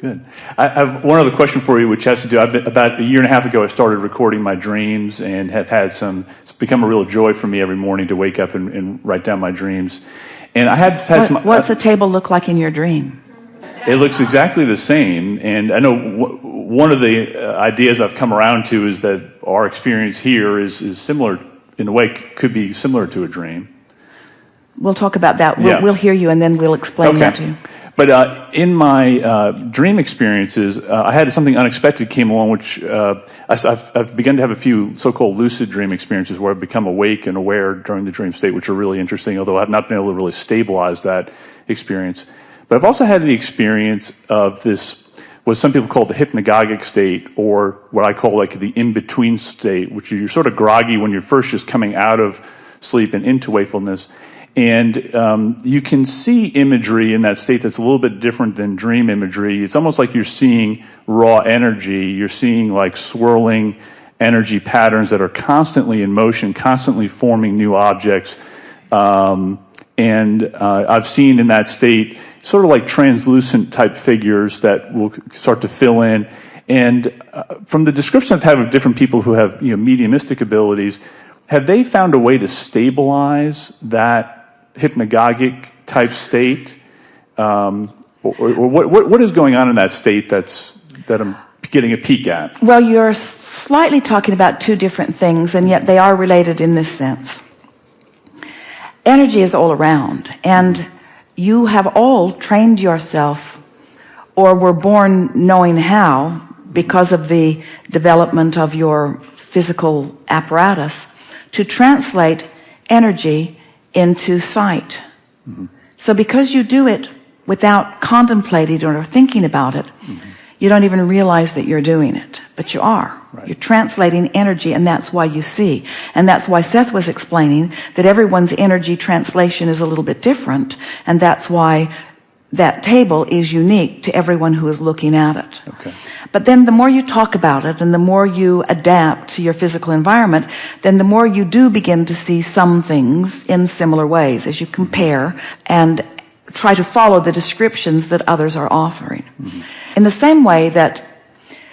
Good. I have one other question for you, which has to do, about a year and a half ago, I started recording my dreams and have had it's become a real joy for me every morning to wake up and write down my dreams. And I have had What's the table look like in your dream? It looks exactly the same. And I know one of the ideas I've come around to is that our experience here is similar, in a way, could be similar to a dream. We'll talk about that. Yeah. We'll hear you, and then we'll explain that to you. But in my dream experiences, I had something unexpected came along, which I've begun to have a few so-called lucid dream experiences where I've become awake and aware during the dream state, which are really interesting, although I've not been able to really stabilize that experience. But I've also had the experience of this, what some people call the hypnagogic state, or what I call like the in-between state, which you're sort of groggy when you're first just coming out of sleep and into wakefulness. And you can see imagery in that state that's a little bit different than dream imagery. It's almost like you're seeing raw energy. You're seeing like swirling energy patterns that are constantly in motion, constantly forming new objects. And I've seen in that state sort of like translucent type figures that will start to fill in. And from the description I've had of different people who have mediumistic abilities, have they found a way to stabilize that hypnagogic type state, or what is going on in that state that I'm getting a peek at? Well, you're slightly talking about two different things, and yet they are related in this sense. Energy is all around, and you have all trained yourself, or were born knowing how, because of the development of your physical apparatus, to translate energy into sight. Mm-hmm. So because you do it without contemplating or thinking about it, mm-hmm. you don't even realize that you're doing it, but you are. Right. You're translating energy, and that's why you see. And that's why Seth was explaining that everyone's energy translation is a little bit different, and that's why that table is unique to everyone who is looking at it. Okay. But then the more you talk about it and the more you adapt to your physical environment, then the more you do begin to see some things in similar ways as you compare and try to follow the descriptions that others are offering. Mm-hmm. In the same way that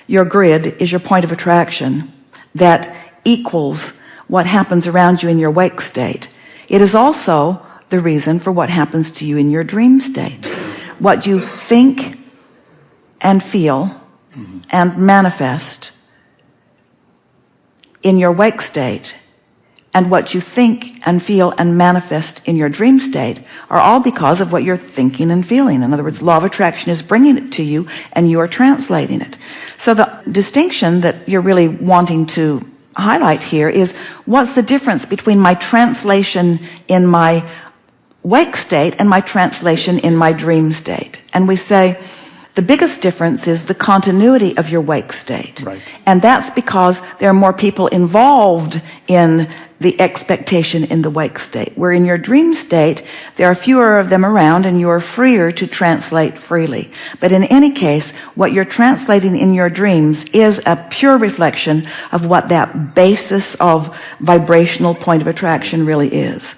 your grid is your point of attraction that equals what happens around you in your wake state, it is also the reason for what happens to you in your dream state. What you think and feel and manifest in your wake state, and what you think and feel and manifest in your dream state, are all because of what you're thinking and feeling. In other words, law of attraction is bringing it to you, and you are translating it. So the distinction that you're really wanting to highlight here is, what's the difference between my translation in my wake state and my translation in my dream state? And we say the biggest difference is the continuity of your wake state. Right. And that's because there are more people involved in the expectation in the wake state. Where in your dream state, there are fewer of them around, and you are freer to translate freely. But in any case, what you're translating in your dreams is a pure reflection of what that basis of vibrational point of attraction really is.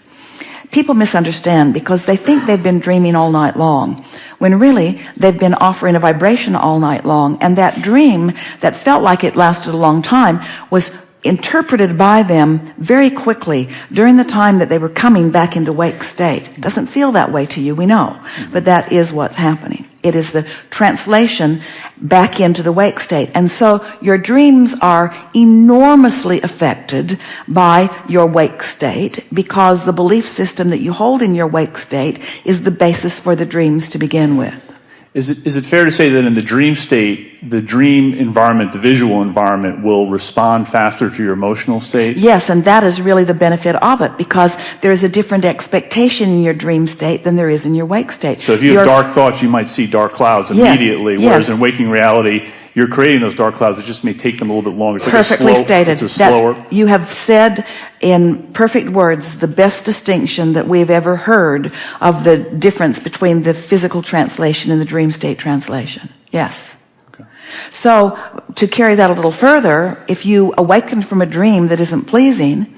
People misunderstand because they think they've been dreaming all night long, when really they've been offering a vibration all night long, and that dream that felt like it lasted a long time was interpreted by them very quickly during the time that they were coming back into wake state. It doesn't feel that way to you, we know, but that is what's happening. It is the translation back into the wake state. And so your dreams are enormously affected by your wake state, because the belief system that you hold in your wake state is the basis for the dreams to begin with. Is it fair to say that in the dream state, the dream environment, the visual environment, will respond faster to your emotional state? Yes, and that is really the benefit of it, because there is a different expectation in your dream state than there is in your wake state. So if you have dark thoughts, you might see dark clouds immediately, whereas in waking reality, you're creating those dark clouds. It just may take them a little bit longer. It's perfectly stated. It's slower. You have said in perfect words the best distinction that we've ever heard of the difference between the physical translation and the dream state translation. Yes. Okay. So to carry that a little further, if you awaken from a dream that isn't pleasing,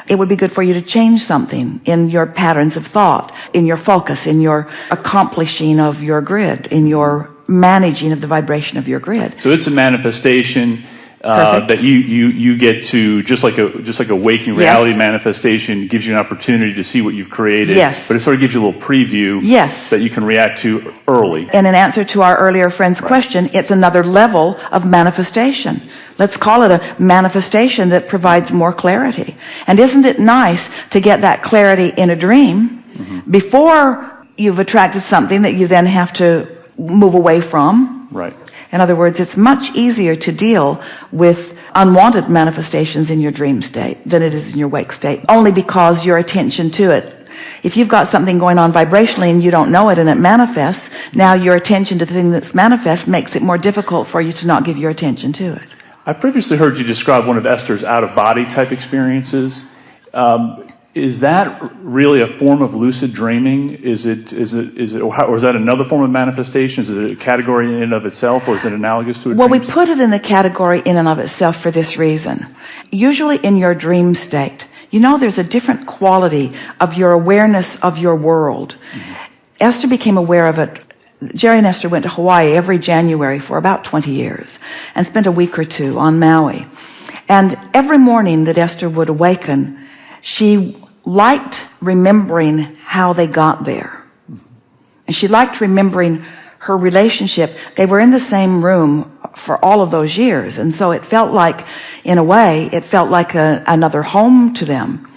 it would be good for you to change something in your patterns of thought, in your focus, in your accomplishing of your grid, in your managing of the vibration of your grid. So it's a manifestation that you get to, just like a waking reality manifestation gives you an opportunity to see what you've created. Yes. But it sort of gives you a little preview. Yes. That you can react to early. And in answer to our earlier friend's question, it's another level of manifestation. Let's call it a manifestation that provides more clarity. And isn't it nice to get that clarity in a dream before you've attracted something that you then have to move away from? Right. In other words, it's much easier to deal with unwanted manifestations in your dream state than it is in your wake state, only because your attention to it. If you've got something going on vibrationally and you don't know it and it manifests, now your attention to the thing that's manifest makes it more difficult for you to not give your attention to it. I previously heard you describe one of Esther's out-of-body type experiences. Is that really a form of lucid dreaming? Is it, or is that another form of manifestation? Is it a category in and of itself, or is it analogous to a dream? Well, we put it in the category in and of itself for this reason. Usually in your dream state, you know, there's a different quality of your awareness of your world. Esther became aware of it. Jerry and Esther went to Hawaii every January for about 20 years and spent a week or two on Maui. And every morning that Esther would awaken, she liked remembering how they got there. And she liked remembering her relationship. They were in the same room for all of those years. And so it felt like, in a way, it felt like another home to them.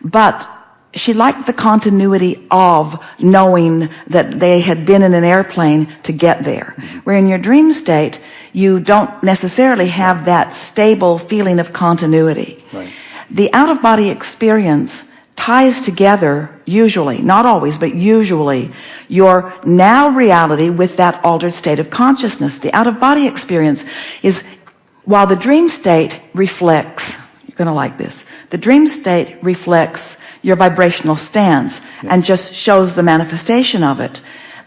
But she liked the continuity of knowing that they had been in an airplane to get there. Where in your dream state, you don't necessarily have that stable feeling of continuity. Right. The out-of-body experience ties together, usually, not always, but usually, your now reality with that altered state of consciousness. The out-of-body experience is, while the dream state reflects, you're going to like this, the dream state reflects your vibrational stance and just shows the manifestation of it.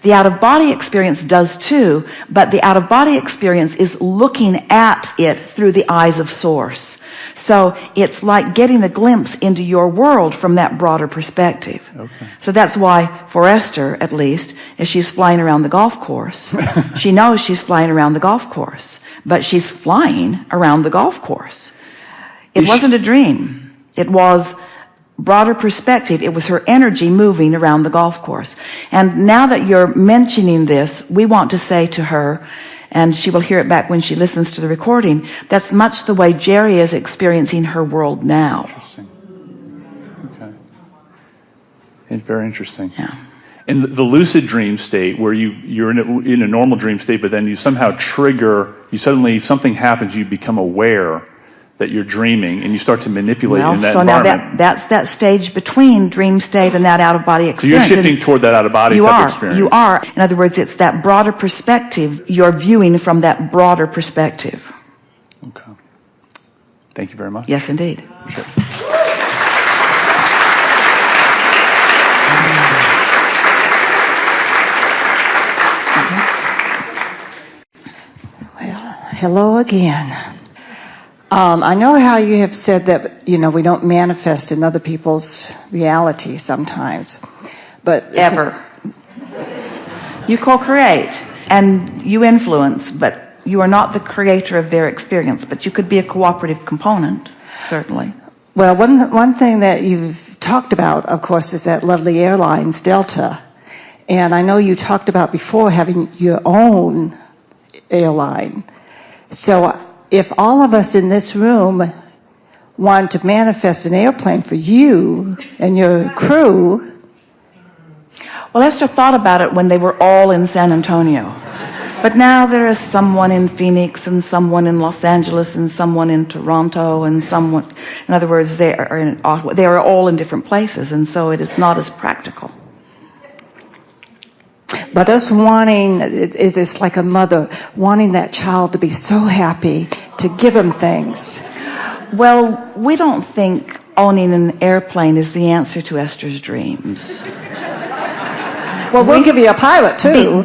The out-of-body experience does too, but the out-of-body experience is looking at it through the eyes of Source. So it's like getting a glimpse into your world from that broader perspective. Okay. So that's why, for Esther, at least, as she's flying around the golf course, she knows she's flying around the golf course, but she's flying around the golf course. It wasn't a dream. It was broader perspective. It was her energy moving around the golf course. And now that you're mentioning this, we want to say to her, and she will hear it back when she listens to the recording, that's much the way Jerry is experiencing her world now. Interesting. Okay. It's very interesting. Yeah. In the lucid dream state, where you're in a normal dream state, but then you somehow suddenly something happens, you become aware that you're dreaming, and you start to manipulate in that environment. Now that's that stage between dream state and that out-of-body experience. So you're shifting toward that out-of-body type experience. You are. In other words, it's that broader perspective. You're viewing from that broader perspective. Okay. Thank you very much. Yes, indeed. Sure. Well, hello again. I know how you have said that, we don't manifest in other people's reality sometimes. But ever. You co-create and you influence, but you are not the creator of their experience. But you could be a cooperative component, certainly. Well, one thing that you've talked about, of course, is that lovely airlines, Delta. And I know you talked about before having your own airline. So if all of us in this room want to manifest an airplane for you and your crew. Well, Esther thought about it when they were all in San Antonio. But now there is someone in Phoenix and someone in Los Angeles and someone in Toronto and someone, in other words, they are in Ottawa. They are all in different places, and so it is not as practical. But us wanting, it is like a mother wanting that child to be so happy, to give him things. Well, we don't think owning an airplane is the answer to Esther's dreams. Well, we'll give you a pilot, too.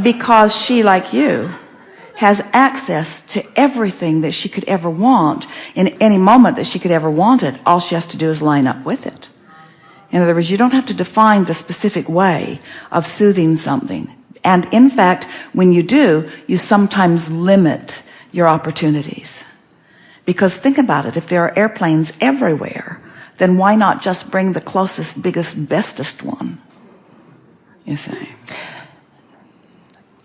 Because she, like you, has access to everything that she could ever want in any moment that she could ever want it. All she has to do is line up with it. In other words, you don't have to define the specific way of soothing something. And in fact, when you do, you sometimes limit your opportunities. Because think about it, if there are airplanes everywhere, then why not just bring the closest, biggest, bestest one? You say.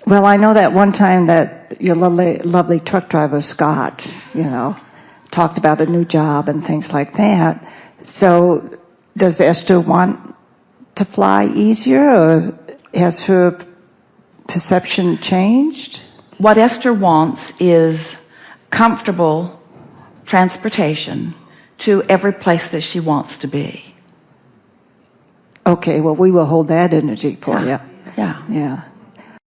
Well, I know that one time that your lovely truck driver, Scott, talked about a new job and things like that. So does Esther want to fly easier, or has her perception changed? What Esther wants is comfortable transportation to every place that she wants to be. Okay, well, we will hold that energy for you. Yeah. Yeah.